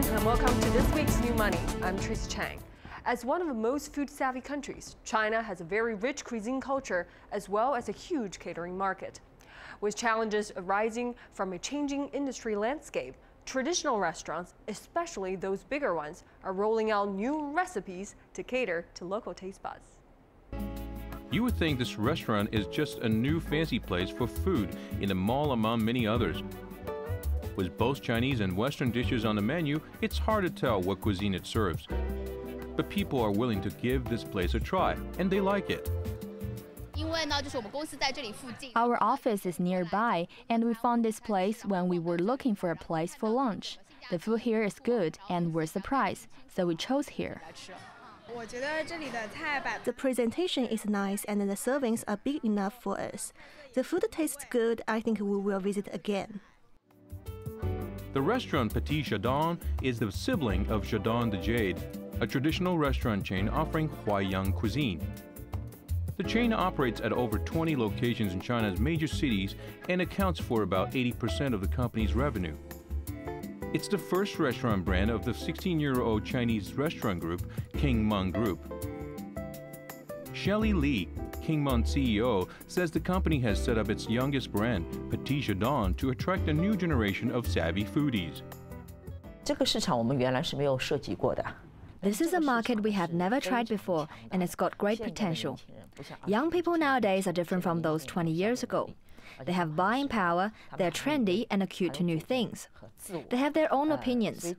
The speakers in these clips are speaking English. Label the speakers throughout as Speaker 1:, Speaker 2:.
Speaker 1: afternoon and welcome to this week's New Money. I'm Tracy Chang. As one of the most food-savvy countries, China has a very rich cuisine culture as well as a huge catering market. With challenges arising from a changing industry landscape, traditional restaurants, especially those bigger ones, are rolling out new recipes to cater to local taste buds.
Speaker 2: You would think this restaurant is just a new fancy place for food in a mall among many others. With both Chinese and Western dishes on the menu, it's hard to tell what cuisine it serves. But people are willing to give this place a try, and they like it.
Speaker 3: Our office is nearby, and we found this place when we were looking for a place for lunch. The food here is good, and we're surprised, so we chose here.
Speaker 4: The presentation is nice, and the servings are big enough for us. The food tastes good. I think we will visit again.
Speaker 2: The restaurant Petit DaDong is the sibling of Xiao Nan the Jade, a traditional restaurant chain offering Huaiyang cuisine. The chain operates at over 20 locations in China's major cities and accounts for about 80% of the company's revenue. It's the first restaurant brand of the 16-year-old Chinese restaurant group, King Mang Group. Shelley Li, King Mang CEO, says the company has set up its youngest brand, Petit DaDong, to attract a new generation of savvy foodies.
Speaker 3: This is a market we have never tried before, and it's got great potential. Young people nowadays are different from those 20 years ago. They have buying power, they're trendy and acute to new things. They have their own opinions.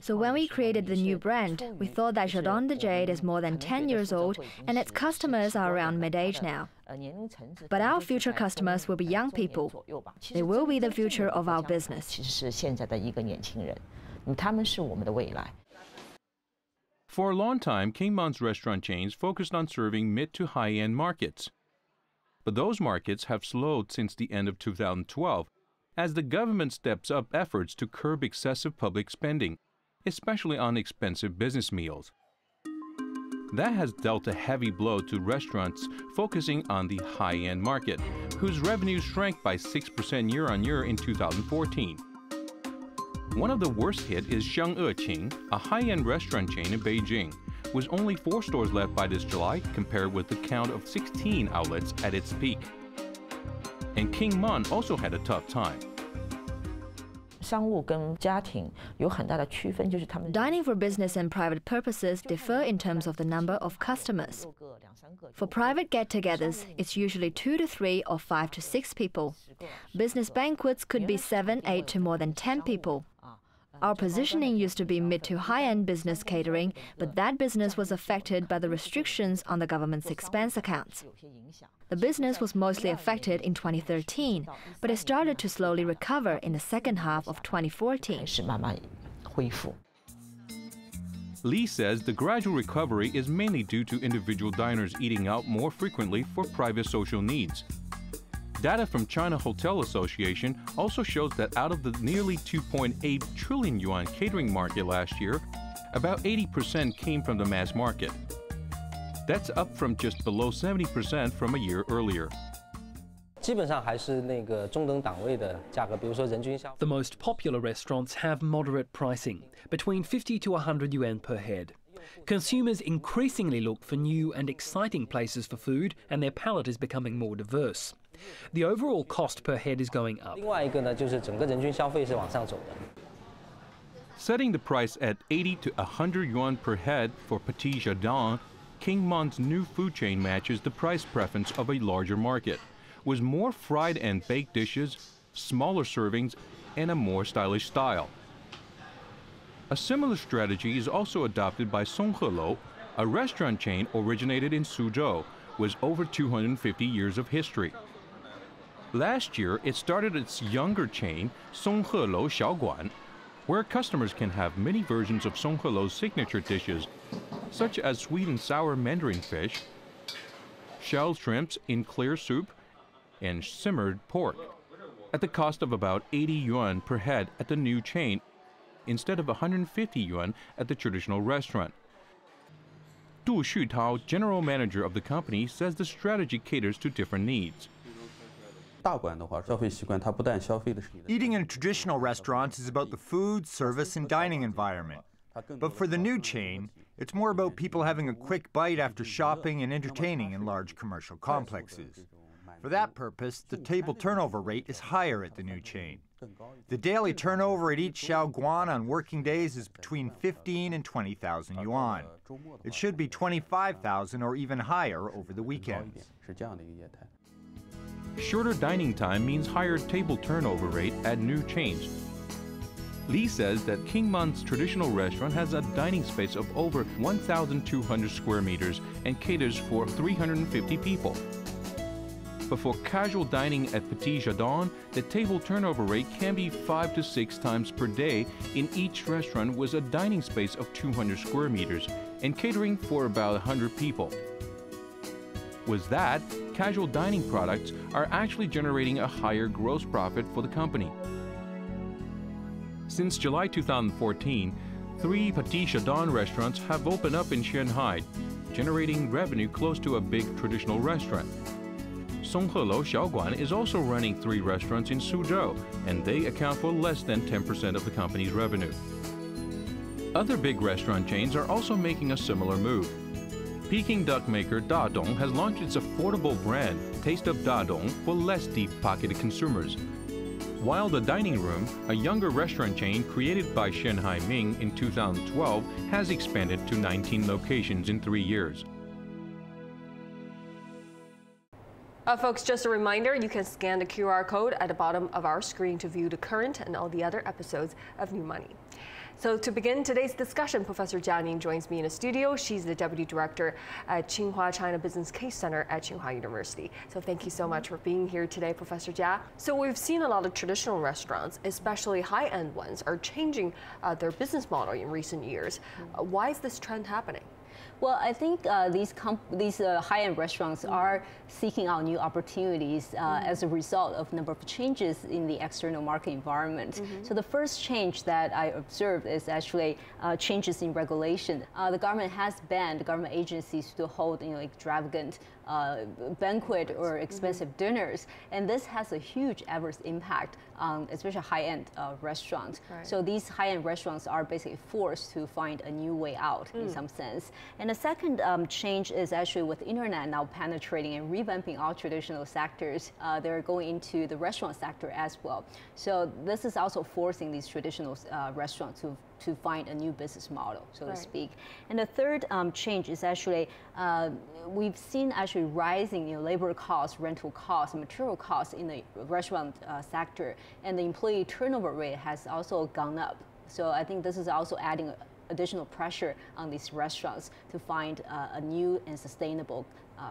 Speaker 3: So when we created the new brand, we thought that Xiao Nan the Jade is more than 10 years old and its customers are around mid-age now. But our future customers will be young people. They will be the future of our business.
Speaker 2: For a long time, King Mang's restaurant chains focused on serving mid to high-end markets. But those markets have slowed since the end of 2012, as the government steps up efforts to curb excessive public spending, especially on expensive business meals. That has dealt a heavy blow to restaurants focusing on the high-end market, whose revenues shrank by 6% year-on-year in 2014. One of the worst hit is Xiang a high-end restaurant chain in Beijing, with only 4 stores left by this July compared with the count of 16 outlets at its peak. And King Mang also had a tough time.
Speaker 3: Dining for business and private purposes differ in terms of the number of customers. For private get-togethers, it's usually 2 to 3 or 5 to 6 people. Business banquets could be 7, 8 to more than 10 people. Our positioning used to be mid to high-end business catering, but that business was affected by the restrictions on the government's expense accounts. The business was mostly affected in 2013, but it started to slowly recover in the second half of 2014.
Speaker 2: Li says the gradual recovery is mainly due to individual diners eating out more frequently for private social needs. Data from China Hotel Association also shows that out of the nearly 2.8 trillion yuan catering market last year, about 80% came from the mass market. That's up from just below 70% from a year earlier.
Speaker 5: The
Speaker 6: most popular restaurants have moderate pricing, between 50 to 100 yuan per head. Consumers increasingly look for new and exciting places for food, and their palate is becoming more diverse. The overall cost per head is going up.
Speaker 2: Setting the price at 80 to 100 yuan per head for Petit DaDong, King Mang's new food chain matches the price preference of a larger market, with more fried and baked dishes, smaller servings, and a more stylish style. A similar strategy is also adopted by Songhelo, a restaurant chain originated in Suzhou, with over 250 years of history. Last year, it started its younger chain, Songhelo Xiaoguan, where customers can have many versions of Songhelo's signature dishes, such as sweet and sour mandarin fish, shell shrimps in clear soup, and simmered pork, at the cost of about 80 yuan per head at the new chain, instead of 150 yuan at the traditional restaurant. Du Xutao, general manager of the company, says the strategy caters to different needs.
Speaker 5: Eating in traditional restaurants is about the food, service, and dining environment. But for the new chain, it's more about people having a quick bite after shopping and entertaining in large commercial complexes. For that purpose, the table turnover rate is higher at the new chain. The daily turnover at each Xiaoguan on working days is between 15 and 20,000 yuan. It should be 25,000 or even higher over the weekends.
Speaker 2: Shorter dining time means higher table turnover rate at new chains. Li says that King Man's traditional restaurant has a dining space of over 1,200 square meters and caters for 350 people. But for casual dining at Petit Jardin, the table turnover rate can be 5 to 6 times per day in each restaurant with a dining space of 200 square meters and catering for about 100 people. With that, casual dining products are actually generating a higher gross profit for the company. Since July 2014, 3 Petit Jardin restaurants have opened up in Shanghai, generating revenue close to a big traditional restaurant. Songhelo Xiaoguan is also running 3 restaurants in Suzhou, and they account for less than 10% of the company's revenue. Other big restaurant chains are also making a similar move. Peking duck maker DaDong has launched its affordable brand, Taste of DaDong, for less deep-pocketed consumers. While the Dining Room, a younger restaurant chain created by Shanghai Ming in 2012, has expanded to 19 locations in 3 years.
Speaker 1: Folks, just a reminder, you can scan the QR code at the bottom of our screen to view the current and all the other episodes of New Money. So to begin today's discussion, Professor Jia Ning joins me in the studio. She's the Deputy Director at Tsinghua China Business Case Center at Tsinghua University. So thank you so much for being here today, Professor Jia. So we've seen a lot of traditional restaurants, especially high-end ones, are changing their business model in recent years. Why is this trend happening?
Speaker 7: Well, I think these high-end restaurants are seeking out new opportunities as a result of a number of changes in the external market environment. So the first change that I observed is actually changes in regulation. The government has banned government agencies to hold extravagant banquet or expensive dinners, and this has a huge adverse impact on especially high-end restaurants.
Speaker 1: Right.
Speaker 7: So these high-end restaurants are basically forced to find a new way out in some sense. And the second change is actually with the internet now penetrating and revamping all traditional sectors. They're going into the restaurant sector as well. So this is also forcing these traditional restaurants to find a new business model, so to speak. And the third change is actually we've seen actually rising labor costs, rental costs, material costs in the restaurant sector, and the employee turnover rate has also gone up. So I think this is also adding additional pressure on these restaurants to find a new and sustainable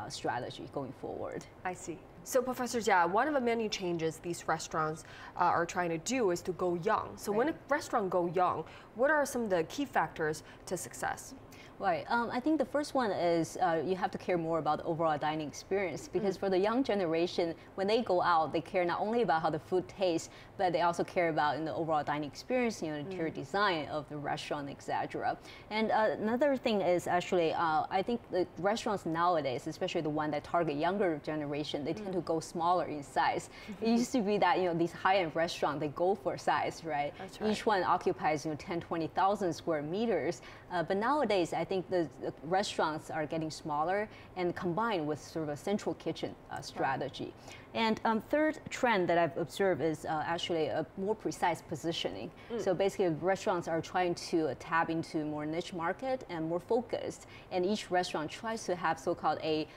Speaker 7: strategy going forward.
Speaker 1: I see. So Professor Jia, one of the many changes these restaurants are trying to do is to go young. So when a restaurant go young, what are some of the key factors to success?
Speaker 7: Right. I think the first one is you have to care more about the overall dining experience, because for the young generation, when they go out, they care not only about how the food tastes, but they also care about the overall dining experience, the interior design of the restaurant, etc. And another thing is actually, I think the restaurants nowadays, especially the one that target younger generation, they tend to go smaller in size. It used to be that these high-end restaurants, they go for size, right?
Speaker 1: That's right.
Speaker 7: Each one occupies 10, 20,000 square meters. But nowadays, I think the restaurants are getting smaller and combined with sort of a central kitchen strategy. And third trend that I've observed is actually a more precise positioning. So basically, restaurants are trying to tap into more niche market and more focused. And each restaurant tries to have so-called a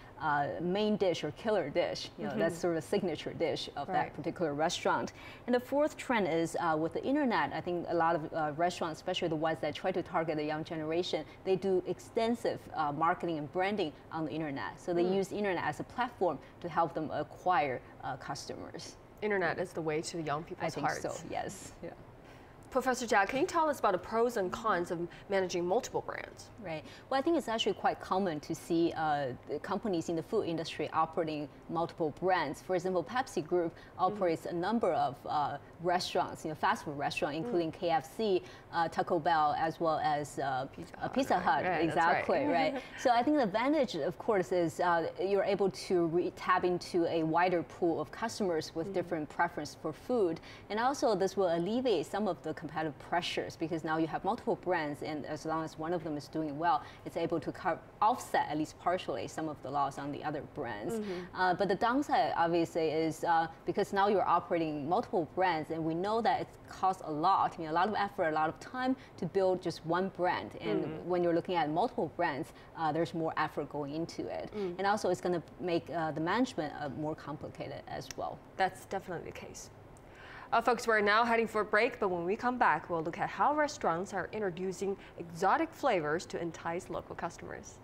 Speaker 7: main dish or killer dish. That's sort of a signature dish of that particular restaurant. And the fourth trend is with the internet. I think a lot of restaurants, especially the ones that try to target the young generation, they do extensive marketing and branding on the internet. So they use internet as a platform to help them acquire customers.
Speaker 1: Internet is the way to the young people's hearts.
Speaker 7: I think so, yes. Yeah.
Speaker 1: Professor Jia, can you tell us about the pros and cons of managing multiple brands?
Speaker 7: Right. Well, I think it's actually quite common to see companies in the food industry operating multiple brands. For example, Pepsi Group operates a number of restaurants, fast food restaurants, including KFC, Taco Bell, as well as Pizza Hut.
Speaker 1: Right,
Speaker 7: exactly, right. So I think the advantage, of course, is you're able to tap into a wider pool of customers with different preference for food, and also this will alleviate some of the competitive pressures because now you have multiple brands, and as long as one of them is doing well, it's able to offset at least partially some of the loss on the other brands. But the downside, obviously, is because now you're operating multiple brands, and we know that it costs a lot. I mean, a lot of effort, a lot of time to build just one brand. And when you're looking at multiple brands, there's more effort going into it. And also, it's going to make the management more complicated as well.
Speaker 1: That's definitely the case. Folks, we're now heading for a break, but when we come back, we'll look at how restaurants are introducing exotic flavors to entice local customers.